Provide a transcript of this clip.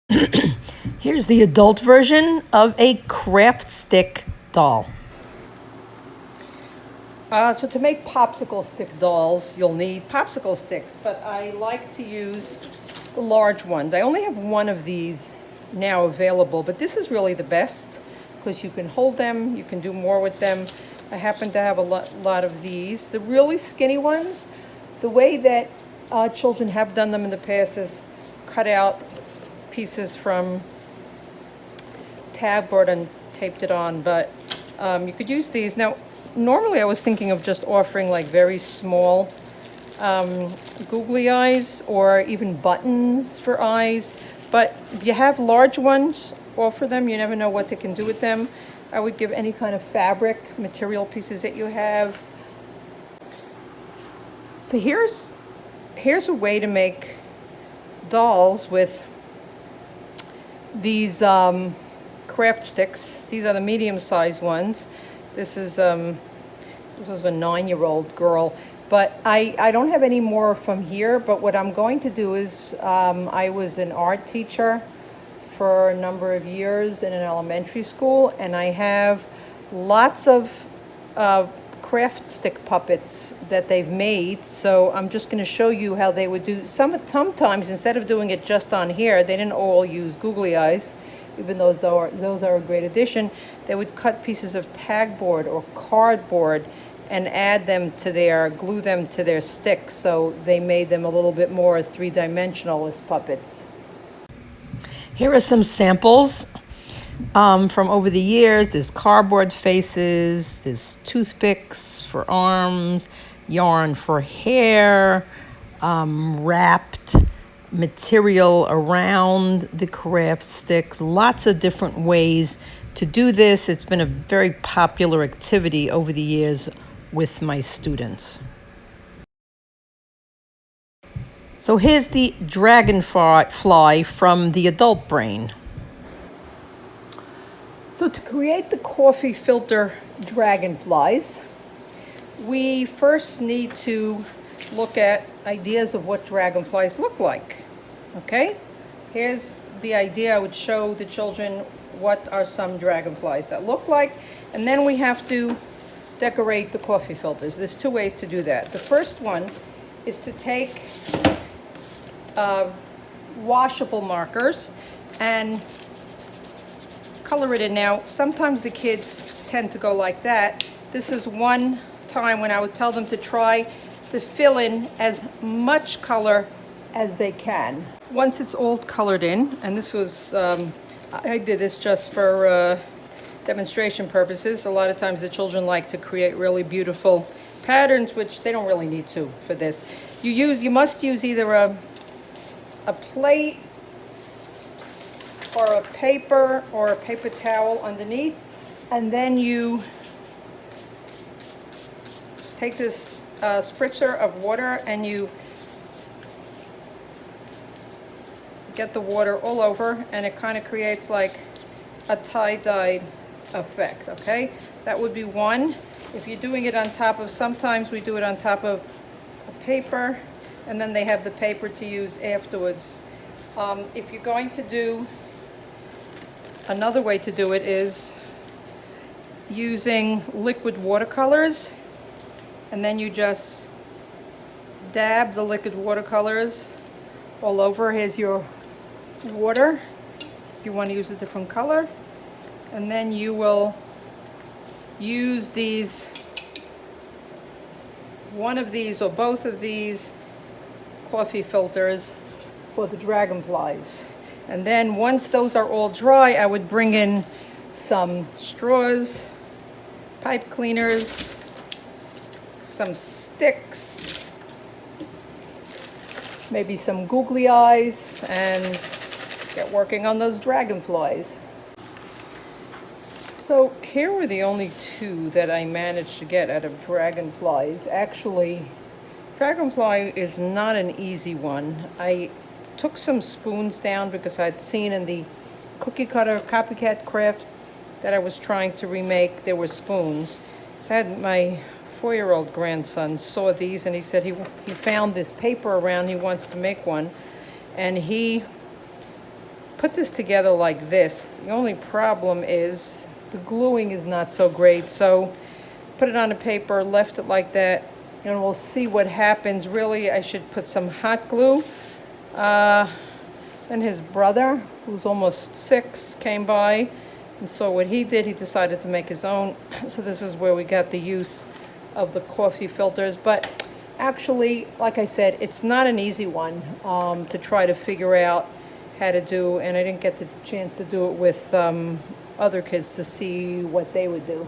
Here's the adult version of a craft stick doll. So to make popsicle stick dolls, you'll need popsicle sticks, but I like to use the large ones. I only have one of these now available, but this is really the best because you can hold them, you can do more with them. I happen to have a lot of these. The really skinny ones, the way that children have done them in the past is cut out pieces from tab board and taped it on, but you could use these. Now, normally I was thinking of just offering like very small googly eyes or even buttons for eyes, but if you have large ones, offer them. You never know what they can do with them. I would give any kind of fabric material pieces that you have. So here's a way to make dolls with these craft sticks. These are the medium-sized ones. This is a 9-year-old girl, but I don't have any more from here. But what I'm going to do is I was an art teacher for a number of years in an elementary school, and I have lots of craft stick puppets that they've made. So I'm just going to show you how they would do. Sometimes instead of doing it just on here, they didn't all use googly eyes, even though those are a great addition. They would cut pieces of tagboard or cardboard and glue them to their sticks, so they made them a little bit more three-dimensional as puppets. Here are some samples from over the years. There's cardboard faces, there's toothpicks for arms, yarn for hair, wrapped material around the craft sticks, lots of different ways to do this. It's been a very popular activity over the years with my students. So here's the dragonfly from the adult brain. So to create the coffee filter dragonflies, we first need to look at ideas of what dragonflies look like. Okay? Here's the idea. I would show the children what are some dragonflies that look like, and then we have to decorate the coffee filters. There's two ways to do that. The first one is to take washable markers and color it in. Now, sometimes the kids tend to go like that. This is one time when I would tell them to try to fill in as much color as they can. Once it's all colored in, and this was, I did this just for demonstration purposes. A lot of times the children like to create really beautiful patterns, which they don't really need to for this. You must use either a plate or a paper towel underneath, and then you take this spritzer of water and you get the water all over, and it kind of creates like a tie-dye effect. Okay, that would be one. If you're doing it on top of, sometimes we do it on top of a paper, and then they have the paper to use afterwards. If you're going to do, another way to do it is using liquid watercolors, and then you just dab the liquid watercolors all over. Here's your water if you want to use a different color, and then you will use one of these or both of these coffee filters for the dragonflies. And then once those are all dry, I would bring in some straws, pipe cleaners, some sticks, maybe some googly eyes, and get working on those dragonflies. So here were the only two that I managed to get out of dragonflies. Actually, dragonfly is not an easy one. I took some spoons down because I'd seen in the cookie cutter copycat craft that I was trying to remake, there were spoons. So I had my 4-year-old grandson saw these, and he said he found this paper around, he wants to make one, and he put this together like this. The only problem is the gluing is not so great. So put it on the paper, left it like that, and we'll see what happens. Really, I should put some hot glue. Then his brother, who's almost 6, came by, and so what he did, he decided to make his own. So this is where we got the use of the coffee filters. But actually, like I said, it's not an easy one to try to figure out how to do, and I didn't get the chance to do it with other kids to see what they would do.